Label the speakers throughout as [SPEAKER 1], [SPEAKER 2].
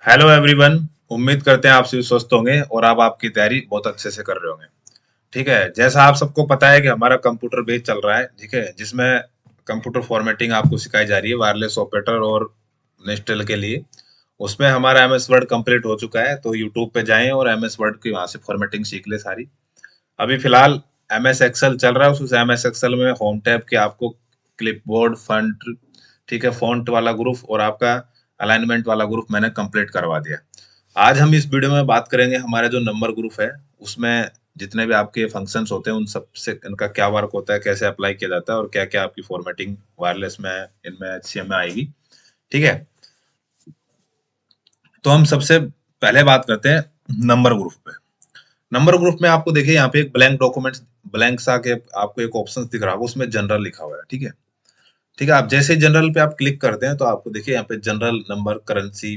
[SPEAKER 1] Hello everyone. उम्मीद करते हैं आप सभी स्वस्थ होंगे और आप आपकी तैयारी बहुत अच्छे से कर रहे होंगे। ठीक है, जैसा आप सबको पता है कि हमारा कंप्यूटर बेस चल रहा है, ठीक है, जिसमें कंप्यूटर फॉर्मेटिंग आपको सिखाई जा रही है वायरलेस ऑपरेटर और नेस्टल के लिए। उसमें हमारा एमएस वर्ड कंप्लीट हो चुका है, तो यूट्यूब पे जाएं और एमएस वर्ड की वहां से फॉर्मेटिंग सीख ले सारी। अभी फिलहाल एमएस एक्सेल चल रहा है, उस एमएस एक्सेल में होम टैब के आपको क्लिपबोर्ड फंट, ठीक है, फॉन्ट वाला ग्रुप और आपका अलाइनमेंट वाला ग्रुप मैंने कंप्लीट करवा दिया। आज हम इस वीडियो में बात करेंगे हमारा जो नंबर ग्रुप है, उसमें जितने भी आपके फंक्शंस होते हैं उन सब से इनका क्या वर्क होता है, कैसे अप्लाई किया जाता है और क्या क्या आपकी फॉर्मेटिंग वायरलेस में इनमें एचसीएम में आएगी। ठीक है, तो हम सबसे पहले बात करते हैं नंबर ग्रुप पे। नंबर ग्रुप में आपको देखिए यहाँ पे एक ब्लैंक डॉक्यूमेंट, ब्लैंक सा के आपको एक ऑप्शन दिख रहा होगा, उसमें जनरल लिखा हुआ है। ठीक है, ठीक है, आप जैसे जनरल पे आप क्लिक करते हैं तो आपको देखिए यहाँ पे general, number, currency,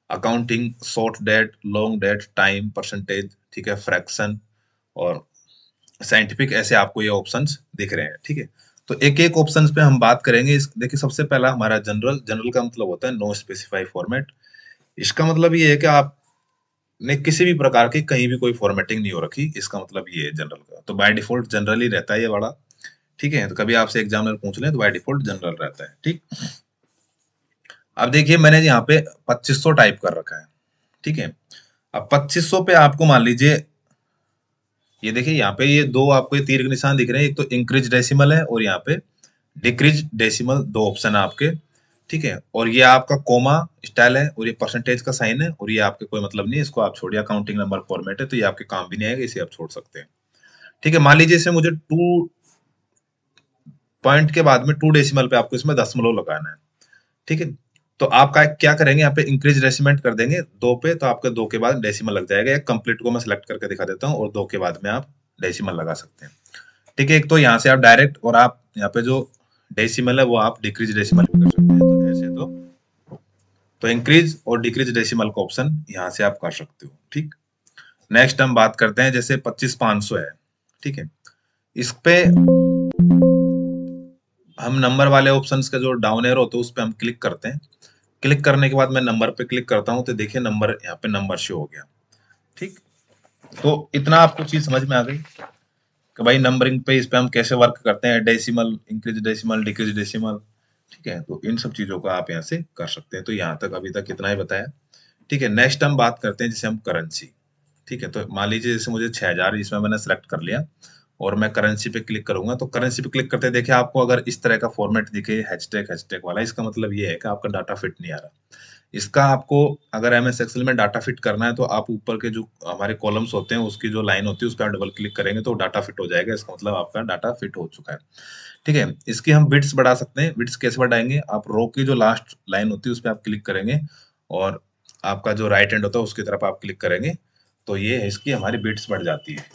[SPEAKER 1] accounting, short date, long date, time, percentage, ठीक है, फ्रैक्शन और साइंटिफिक, ऐसे आपको ये ऑप्शंस दिख रहे हैं। ठीक है, तो एक एक ऑप्शंस पे हम बात करेंगे। इस देखिए सबसे पहला हमारा जनरल। जनरल का मतलब होता है नो स्पेसिफाई फॉर्मेट। इसका मतलब ये है कि आपने किसी भी प्रकार की कहीं भी कोई फॉर्मेटिंग नहीं हो रखी, इसका मतलब ये है जनरल का। तो बाय डिफॉल्ट जनरल ही रहता है ये वाला। ठीक है, तो कभी आपसे एग्जामिनर पूछ लें तो बाय डिफॉल्ट जनरल रहता है। ठीक, अब देखिए मैंने यहाँ पे 2500 टाइप कर रखा है। ठीक है, अब 2500 पे आपको मान लीजिए, ये देखिए यहाँ पे ये दो आपको ये तीर के निशान दिख रहे हैं, एक तो इंक्रीज डेसिमल है और यहाँ पे डिक्रीज डेसिमल, दो ऑप्शन है आपके। ठीक है, और ये आपका कोमा स्टाइल है और ये परसेंटेज का साइन है और ये आपके कोई मतलब नहीं है, इसको आप छोड़िए। अकाउंटिंग नंबर फॉर्मेट है तो ये आपके काम भी नहीं आएगा, इसे आप छोड़ सकते हैं। ठीक है, मान लीजिए इसे मुझे 2 पॉइंट के बाद में 2 डेसिमल पे आपको इसमें दशमलव लगाना है। ठीक है, तो आप क्या करेंगे, यहाँ पे इंक्रीज डेसिमेंट कर देंगे 2 पे, तो आपके 2 के बाद डेसिमल लग जाएगा। एक कंप्लीट को मैं सिलेक्ट करके दिखा देता हूँ और 2 के बाद में आप डेसिमल लगा सकते हैं। ठीक है, एक तो यहाँ से आप डायरेक्ट, और आप यहाँ पे जो डेसिमल है वो आप डिक्रीज डेसिमल भी कर सकते हैं। तो ऐसे तो इंक्रीज और डिक्रीज डेसिमल का ऑप्शन यहाँ से आप कर सकते हो। ठीक, नेक्स्ट हम बात करते हैं, जैसे 25,500 है। ठीक है, इस पे हम नंबर वाले ऑप्शंस का जो डाउन एरो होता है उस पे हम क्लिक करते हैं। क्लिक करने के बाद मैं नंबर पे क्लिक करता हूँ तो देखिए नंबर, यहाँ पे नंबर शो हो गया। ठीक, तो इतना आपको चीज समझ में आ गई कि भाई नंबरिंग पे, इस पे हम कैसे वर्क करते हैं, decimal, increase decimal, decrease decimal. ठीक है, तो इन सब चीजों का आप यहाँ से कर सकते हैं। तो यहाँ तक अभी तक इतना ही बताया। ठीक है, नेक्स्ट हम बात करते हैं जैसे हम करेंसी। ठीक है, तो मान लीजिए जैसे मुझे 6000 इसमें मैंने सेलेक्ट कर लिया और मैं करेंसी पे क्लिक करूंगा, तो करेंसी पे क्लिक करते देखिए आपको अगर इस तरह का फॉर्मेट दिखे, हैशटैग हैशटैग वाला, इसका मतलब ये है कि आपका डाटा फिट नहीं आ रहा। इसका आपको अगर एमएस एक्सेल में डाटा फिट करना है तो आप ऊपर के जो हमारे कॉलम्स होते हैं उसकी जो लाइन होती है उस पर डबल क्लिक करेंगे तो डाटा फिट हो जाएगा। इसका मतलब आपका डाटा फिट हो चुका है। ठीक है, इसकी हम बिट्स बढ़ा सकते हैं। बिट्स कैसे बढ़ाएंगे, आप रो की जो लास्ट लाइन होती है उस पर आप क्लिक करेंगे और आपका जो राइट हैंड होता है उसकी तरफ आप क्लिक करेंगे, तो ये है इसकी हमारी बिट्स बढ़ जाती है।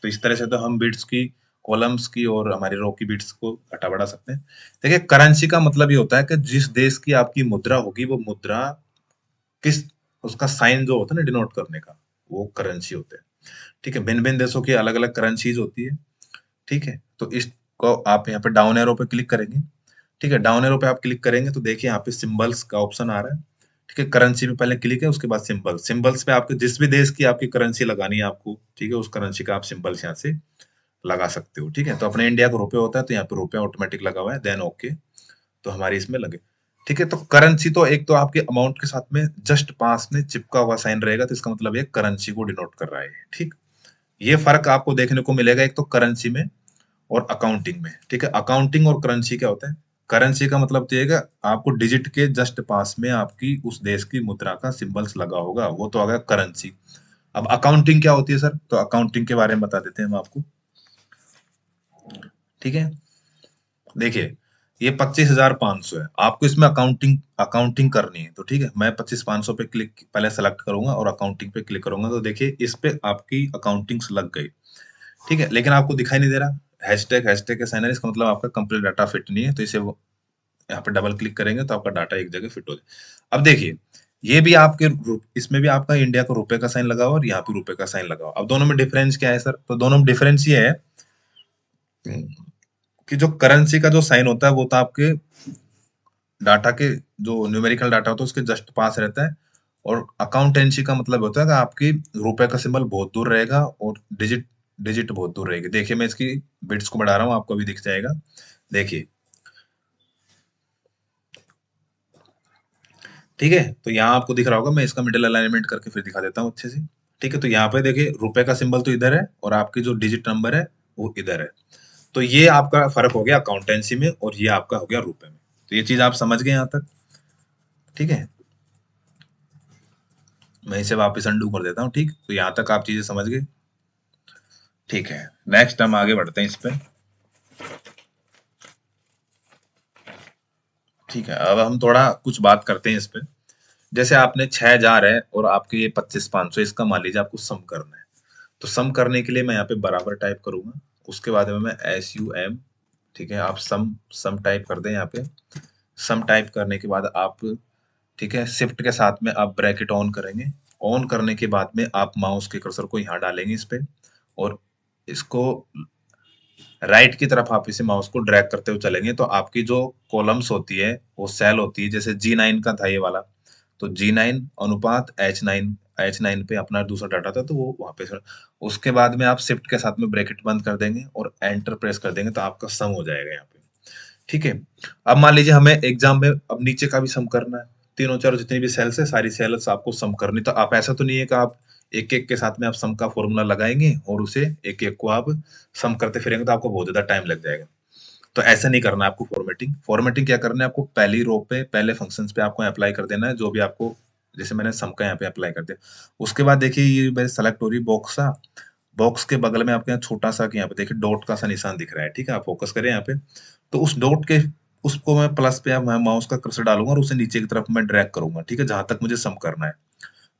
[SPEAKER 1] तो इस तरह से तो हम बिट्स की, कॉलम्स की और हमारी रो की बिट्स को घटा बढ़ा सकते हैं। देखिए करेंसी का मतलब ये होता है कि जिस देश की आपकी मुद्रा होगी वो मुद्रा किस, उसका साइन जो होता है ना डिनोट करने का, वो करेंसी होते हैं। ठीक है, भिन्न भिन्न देशों की अलग अलग करेंसीज होती है। ठीक है, तो इसको आप यहाँ पे डाउन एरो पे क्लिक करेंगे। ठीक है, डाउन एरो पे आप क्लिक करेंगे तो देखिए यहाँ पे सिंबल्स का ऑप्शन आ रहा है। ठीक है, करेंसी पे पहले क्लिक है, उसके बाद सिंबल, सिंबल्स पे आपको जिस भी देश की आपकी करेंसी लगानी है आपको, ठीक है, उस करेंसी का आप सिंबल्स यहाँ से लगा सकते हो। ठीक है, तो अपने इंडिया का रुपए होता है तो यहाँ पे रुपए ऑटोमेटिक लगा हुआ है, देन ओके, तो हमारी इसमें लगे। ठीक है, तो करेंसी तो एक तो आपके अमाउंट के साथ में जस्ट पास में चिपका हुआ साइन रहेगा, तो इसका मतलब ये करेंसी को डिनोट कर रहा है। ठीक, ये फर्क आपको देखने को मिलेगा एक तो करेंसी में और अकाउंटिंग में। ठीक है, अकाउंटिंग और करेंसी क्या होता है, करेंसी का मतलब तो ये है कि आपको डिजिट के जस्ट पास में आपकी उस देश की मुद्रा का सिंबल्स लगा होगा, वो तो आ गया करेंसी। अब अकाउंटिंग क्या होती है सर, तो अकाउंटिंग के बारे में बता देते हैं हम आपको। ठीक है, देखिए ये 25,500 है, आपको इसमें अकाउंटिंग अकाउंटिंग करनी है। तो ठीक है, मैं 25,500 पे क्लिक पहले सेलेक्ट करूंगा और अकाउंटिंग पे क्लिक करूंगा, तो देखिए इस पे आपकी अकाउंटिंग्स लग गई। ठीक है, लेकिन आपको दिखाई नहीं दे रहा हैशटैग, हैशटैग का साइन है, इसका मतलब आपका कंप्लीट डाटा फिट नहीं है, तो इसे यहाँ पे डबल क्लिक करेंगे तो आपका डाटा एक जगह फिट हो जाए। अब देखिए ये भी आपके इसमें भी आपका इंडिया का रुपए का साइन लगा हुआ और यहाँ पे रुपए का साइन लगा हुआ। अब दोनों में डिफरेंस क्या है सर, तो दोनों में डिफरेंस ये है कि जो करेंसी का जो साइन होता है वो तो आपके डाटा के, जो न्यूमेरिकल डाटा होता है उसके जस्ट पास रहता है, और अकाउंटेंसी का मतलब होता है कि आपकी रुपए का सिंबल बहुत दूर रहेगा और डिजिट डिजिट बहुत दूर रहेगी। देखिए मैं इसकी बिट्स को बढ़ा रहा हूँ, आपको भी दिख जाएगा। देखिए, ठीक है, तो यहाँ आपको दिख रहा होगा, मैं इसका मिडिल अलाइनमेंट करके फिर दिखा देता हूँ अच्छे से। ठीक है, तो यहाँ पे देखिए रुपए का सिंबल तो इधर है और आपकी जो डिजिट नंबर है वो इधर है। तो ये आपका फर्क हो गया अकाउंटेंसी में और ये आपका हो गया रुपए में। तो ये चीज आप समझ गए यहाँ तक? ठीक है, मैं इसे वापस अंडू कर देता हूँ। ठीक, तो यहाँ तक आप चीजें समझ गए। ठीक है, नेक्स्ट हम आगे बढ़ते हैं इस पे। ठीक है, अब हम थोड़ा कुछ बात करते हैं इस पे। जैसे आपने 6,000 है और आपके ये 25,500, इसका मान लीजिए आपको सम करना है। तो सम करने के लिए मैं यहाँ पे बराबर टाइप करूंगा, उसके बाद में मैं SUM, ठीक है, आप सम सम टाइप कर दें यहाँ पे। सम टाइप करने के बाद आप, ठीक है, शिफ्ट के साथ में आप ब्रैकेट ऑन करेंगे। ऑन करने के बाद में आप माउस के कर्सर को यहाँ डालेंगे इस पे, और इसको राइट की तरफ आप इसे माउस को ड्रैग करते हुए चलेंगे तो आपकी जो कॉलम्स होती है वो सेल होती है। जैसे G9 का था ये वाला, तो G9 अनुपात H9 पे अपना दूसरा डाटा था तो वो वहां पे उसके बाद में आप शिफ्ट के साथ में ब्रैकेट बंद कर देंगे और एंटर प्रेस कर देंगे तो आपका सम हो जाएगा यहाँ पे। ठीक है, अब मान लीजिए हमें एग्जाम में अब नीचे का भी सम करना है, तीनों चारों जितनी भी सेल्स है सारी सेल्स आपको सम करनी। तो आप ऐसा तो नहीं है कि आप एक एक के साथ में आप सम का फॉर्मूला लगाएंगे और उसे एक एक को आप सम करते फिरेंगे तो आपको बहुत ज्यादा टाइम लग जाएगा। तो ऐसा नहीं करना है आपको। फॉर्मेटिंग फॉर्मेटिंग क्या करना है आपको, पहली रो पे पहले फंक्शंस पे आपको अप्लाई कर देना है जो भी आपको, जैसे मैंने सम का यहाँ पे अप्लाई कर दिया। उसके बाद देखिए ये मेरे सेलेक्ट हो रही बॉक्स, बॉक्स के बगल में आपके यहाँ छोटा सा यहाँ पे देखिए डॉट का सा निशान दिख रहा है। ठीक है, आप फोकस करें यहाँ पे। तो उस डॉट के, उसको मैं प्लस पे मैं माउस का कर्सर डालूंगा और उसे नीचे की तरफ मैं ड्रैग करूंगा। ठीक है, जहां तक मुझे सम करना है।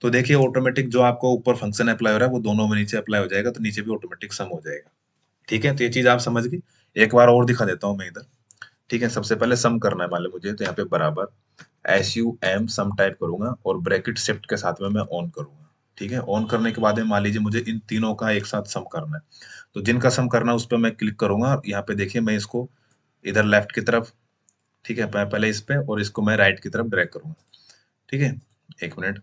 [SPEAKER 1] तो देखिए ऑटोमेटिक जो आपको ऊपर फंक्शन अप्लाई हो रहा है वो दोनों में नीचे अप्लाई हो जाएगा, तो नीचे भी ऑटोमेटिक सम हो जाएगा। ठीक है, तो ये चीज आप समझ गए। एक बार और दिखा देता हूँ मैं इधर। ठीक है, सबसे पहले सम करना है मान लो मुझे, तो यहाँ पे बराबर SUM सम टाइप करूंगा और ब्रैकेट शिफ्ट के साथ में मैं ऑन करूंगा। ठीक है, ऑन करने के बाद में मान लीजिए मुझे इन तीनों का एक साथ सम करना है। तो जिनका सम करना है उस पर मैं क्लिक करूंगा और यहाँ पे देखिए मैं इसको इधर लेफ्ट की तरफ, ठीक है, पहले इस पे और इसको मैं राइट की तरफ ड्रैग करूंगा। ठीक है, एक मिनट,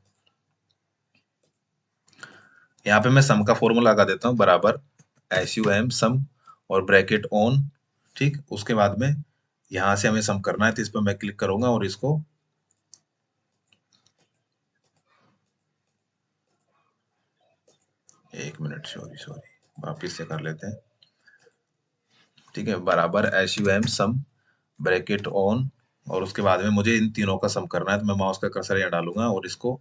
[SPEAKER 1] यहाँ पे मैं सम का फॉर्मूला लगा देता हूँ, बराबर SUM सम और ब्रैकेट ऑन। ठीक, उसके बाद में यहाँ से हमें सम करना है तो इस पर मैं क्लिक करूंगा और इसको, एक मिनट, सॉरी सॉरी, वापिस से कर लेते हैं। ठीक है, बराबर SUM सम ब्रैकेट ऑन और उसके बाद में मुझे इन तीनों का सम करना है तो मैं माउस का कर्सर यहाँ डालूंगा और इसको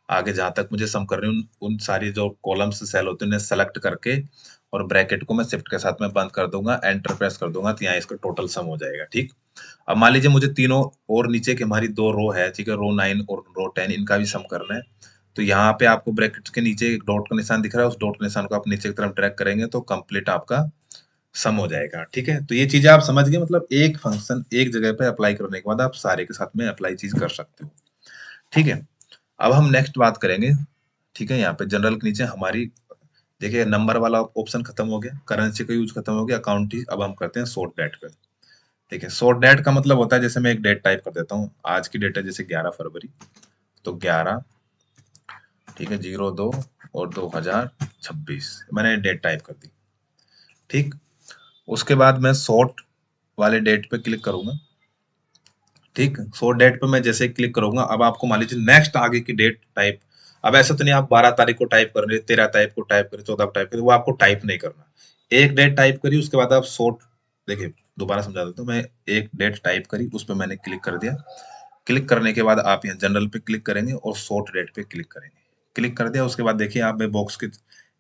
[SPEAKER 1] आगे जहां तक मुझे सम करनी है उन सारी जो कॉलम्स सेल होते हैं उन्हें सेलेक्ट करके और ब्रैकेट को मैं शिफ्ट के साथ में बंद कर दूंगा, एंटर प्रेस कर दूंगा तो यहाँ इसका टोटल सम हो जाएगा। ठीक, अब मान लीजिए मुझे तीनों और नीचे की हमारी दो रो है, ठीक है, रो 9 और रो 10, इनका भी सम करना है। तो यहाँ पे आपको ब्रैकेट के नीचे एक डॉट का निशान दिख रहा है, उस डॉट के निशान को आप नीचे की तरफ ड्रैग करेंगे तो कंप्लीट आपका सम हो जाएगा। ठीक है, तो ये चीजें आप समझ गए, मतलब एक फंक्शन एक जगह पे अप्लाई करने के बाद आप सारे के साथ में अप्लाई चीज कर सकते हो। ठीक है, अब हम नेक्स्ट बात करेंगे। ठीक है, यहाँ पे जनरल के नीचे हमारी, देखिए नंबर वाला ऑप्शन खत्म हो गया, करेंसी का यूज खत्म हो गया, अकाउंट ही, अब हम करते हैं सॉर्ट डेट पे। ठीक है, सॉर्ट डेट का मतलब होता है, जैसे मैं एक डेट टाइप कर देता हूँ, आज की डेट है जैसे 11 फरवरी, तो 11, ठीक है, 02 और 2026 मैंने डेट टाइप कर दी। ठीक, उसके बाद मैं सॉर्ट वाले डेट पे क्लिक करूंगा। ठीक, सो डेट पे मैं जैसे क्लिक करूंगा, अब आपको मान लीजिए नेक्स्ट आगे की डेट टाइप, अब ऐसा तो नहीं आप 12 तारीख को टाइप कर रहे, 13 तारीख को टाइप करें, 14 को टाइप करें, वो आपको टाइप नहीं करना। एक डेट टाइप करी उसके बाद आप सोर्ट, देखिए दोबारा समझा देता हूँ मैं। एक डेट टाइप करी उस पर मैंने क्लिक कर दिया, क्लिक करने के बाद आप यहाँ जनरल पे क्लिक करेंगे और सोर्ट डेट पे क्लिक करेंगे। क्लिक कर दिया उसके बाद देखिए आप बॉक्स के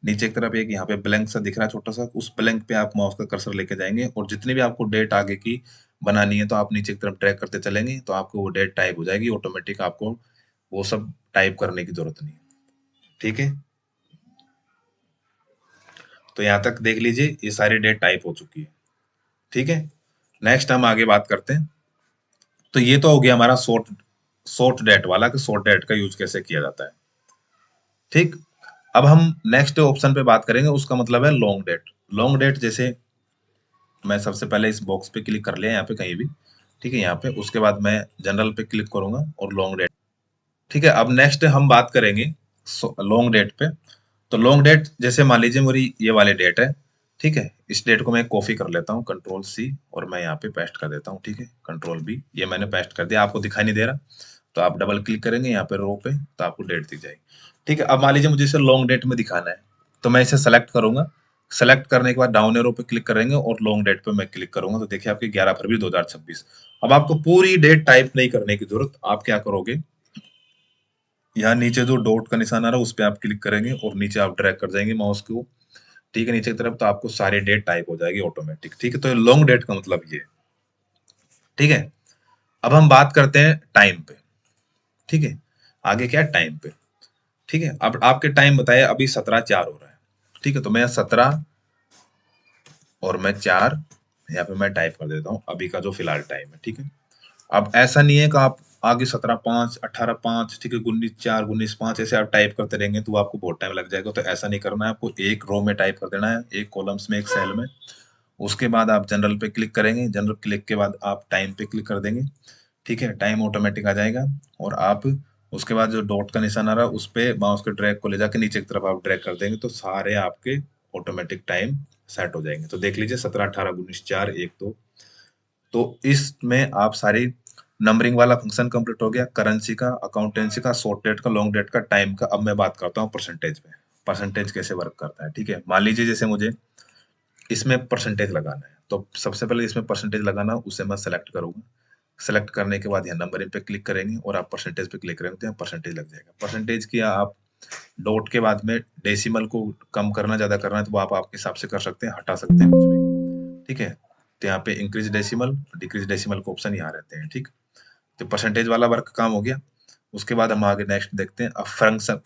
[SPEAKER 1] नीचे की तरफ एक यहाँ पे ब्लैंक सा दिख रहा है छोटा सा, उस ब्लैंक पे आप माउस का कर्सर लेके जाएंगे और जितनी भी आपको डेट आगे की बनानी है तो आप नीचे की तरफ ट्रैक करते चलेंगे तो आपको वो डेट टाइप हो जाएगी ऑटोमेटिक, आपको वो सब टाइप करने की जरूरत नहीं है। ठीक है, तो यहाँ तक देख लीजिए ये सारी डेट टाइप हो चुकी है। ठीक है, नेक्स्ट हम आगे बात करते हैं। तो ये तो हो गया हमारा शॉर्ट शॉर्ट डेट वाला कि शॉर्ट डेट का यूज कैसे किया जाता है। ठीक, अब हम नेक्स्ट ऑप्शन पे बात करेंगे, उसका मतलब है लॉन्ग डेट। लॉन्ग डेट जैसे मैं सबसे पहले इस बॉक्स पे क्लिक कर लिया यहाँ पे कहीं भी, ठीक है, यहाँ पे उसके बाद मैं जनरल पे क्लिक करूंगा और लॉन्ग डेट, ठीक है, अब नेक्स्ट हम बात करेंगे लॉन्ग डेट पे। तो लॉन्ग डेट जैसे मान लीजिए मेरी ये वाली डेट है, ठीक है, इस डेट को मैं कॉपी कर लेता हूँ, कंट्रोल सी, और मैं यहाँ पे पेस्ट कर देता हूँ, ठीक है, कंट्रोल बी, ये मैंने पेस्ट कर दिया, आपको दिखाई नहीं दे रहा, तो आप डबल क्लिक करेंगे यहाँ पे रो पे, तो आपको डेट दिख जाएगी। ठीक है, अब मान लीजिए मुझे इसे लॉन्ग डेट में दिखाना है, तो मैं इसे सेलेक्ट करूंगा, सेलेक्ट करने के बाद डाउन एरो पे क्लिक करेंगे और लॉन्ग डेट पे मैं क्लिक करूंगा, तो देखिए आपकी 11 फरवरी 2026। अब आपको पूरी डेट टाइप नहीं करने की जरूरत, आप क्या करोगे, यहाँ नीचे जो डॉट का निशान आ रहा है उस पे आप क्लिक करेंगे और नीचे आप ड्रैग कर जाएंगे माउस को, ठीक है, नीचे की तरफ, तो आपको सारी डेट टाइप हो जाएगी ऑटोमेटिक। ठीक है, तो लॉन्ग डेट का मतलब ये है। ठीक है, अब हम बात करते हैं टाइम पे। ठीक है, आगे क्या है, टाइम पे। ठीक है, अब आपके टाइम बताया अभी 17:04 हो रहा है। ठीक है, तो मैं 17 और मैं 4 यहाँ पे मैं टाइप कर देता हूँ अभी का जो फिलहाल टाइम है। ठीक है, अब ऐसा नहीं है कि आप आगे 17:05, 18:05, ठीक है, 19:04, 19:05 ऐसे आप टाइप करते रहेंगे तो आपको बहुत टाइम लग जाएगा। तो ऐसा नहीं करना है, आपको एक रो में टाइप कर देना है, एक कॉलम्स में, एक सेल में। उसके बाद आप जनरल पे क्लिक करेंगे, जनरल क्लिक के बाद आप टाइम पे क्लिक कर देंगे। ठीक है, टाइम ऑटोमेटिक आ जाएगा, और आप उसके बाद जो डॉट का निशान आ रहा है उस पे माउस के ड्रैग को ले जाके नीचे की तरफ आप ड्रैग कर देंगे, तो सारे आपके ऑटोमेटिक टाइम सेट हो जाएंगे। तो देख लीजिए 17, 18, 19, 4, 1, 2। तो इसमें आप सारी नंबरिंग वाला फंक्शन कंप्लीट हो गया, करेंसी का, अकाउंटेंसी का, शॉर्ट डेट का, लॉन्ग डेट का, टाइम का। अब मैं बात करता हूँ परसेंटेज में, परसेंटेज कैसे वर्क करता है। ठीक है, मान लीजिए जैसे मुझे इसमें परसेंटेज लगाना है, तो सबसे पहले इसमें परसेंटेज लगाना, उसे मैं सेलेक्ट करूंगा। सेलेक्ट करने के बाद यहाँ नंबरिंग पे क्लिक करेंगे और आप परसेंटेज पे क्लिक करेंगे तो यहाँ परसेंटेज लग जाएगा। परसेंटेज किया आप डॉट के बाद में डेसिमल को कम करना, ज्यादा करना है तो वो आप आपके हिसाब से कर सकते हैं, हटा सकते हैं कुछ भी। ठीक है, तो यहाँ पे इंक्रीज डेसिमल, डिक्रीज डेसिमल के ऑप्शन यहाँ रहते हैं। ठीक, तो परसेंटेज वाला वर्क काम हो गया। उसके बाद हम आगे नेक्स्ट देखते हैं। अब फ्रैक्शन,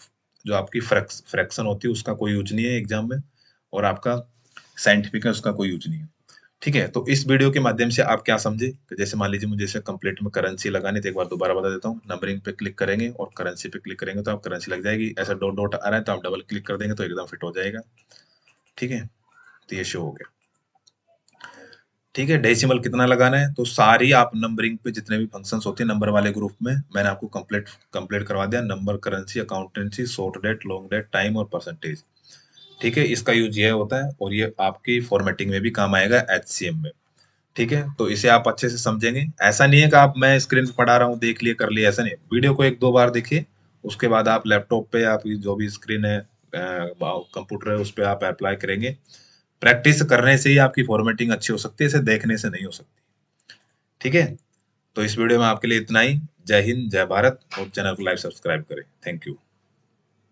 [SPEAKER 1] जो आपकी फ्रैक्शन होती है उसका कोई यूज नहीं है एग्जाम में, और आपका साइंटिफिक है उसका कोई यूज नहीं है। ठीक है, तो इस वीडियो के माध्यम से आप क्या समझे कि जैसे मान लीजिए मुझे इसे कंप्लीट में करेंसी लगानी, तो एक बार दोबारा बता देता हूँ, नंबरिंग पे क्लिक करेंगे और करेंसी पे क्लिक करेंगे तो आप करेंसी लग जाएगी। ऐसा डॉट डॉट आ रहा है तो आप डबल क्लिक कर देंगे तो एकदम फिट हो जाएगा। ठीक है, तो ये शो हो गया। ठीक है, डेसिमल कितना लगाना है, तो सारी आप नंबरिंग पे जितने भी फंक्शंस होते हैं नंबर वाले ग्रुप में, मैंने आपको कंप्लीट कंप्लीट करवा दिया। Number, currency, accountancy, short date, long date, time और परसेंटेज। ठीक है, इसका यूज ये होता है और ये आपकी फॉर्मेटिंग में भी काम आएगा एचसीएम में। ठीक है, तो इसे आप अच्छे से समझेंगे। ऐसा नहीं है कि आप, मैं स्क्रीन पे पढ़ा रहा हूँ देख लिए कर लिए, ऐसा नहीं। वीडियो को एक दो बार देखिए, उसके बाद आप लैपटॉप पे, आप जो भी स्क्रीन है, कंप्यूटर है, उस पे आप अप्लाई करेंगे। प्रैक्टिस करने से ही आपकी फॉर्मेटिंग अच्छी हो सकती है, इसे देखने से नहीं हो सकती। ठीक है, तो इस वीडियो में आपके लिए इतना ही। जय हिंद, जय भारत, और चैनल को लाइक सब्सक्राइब करें। Thank you.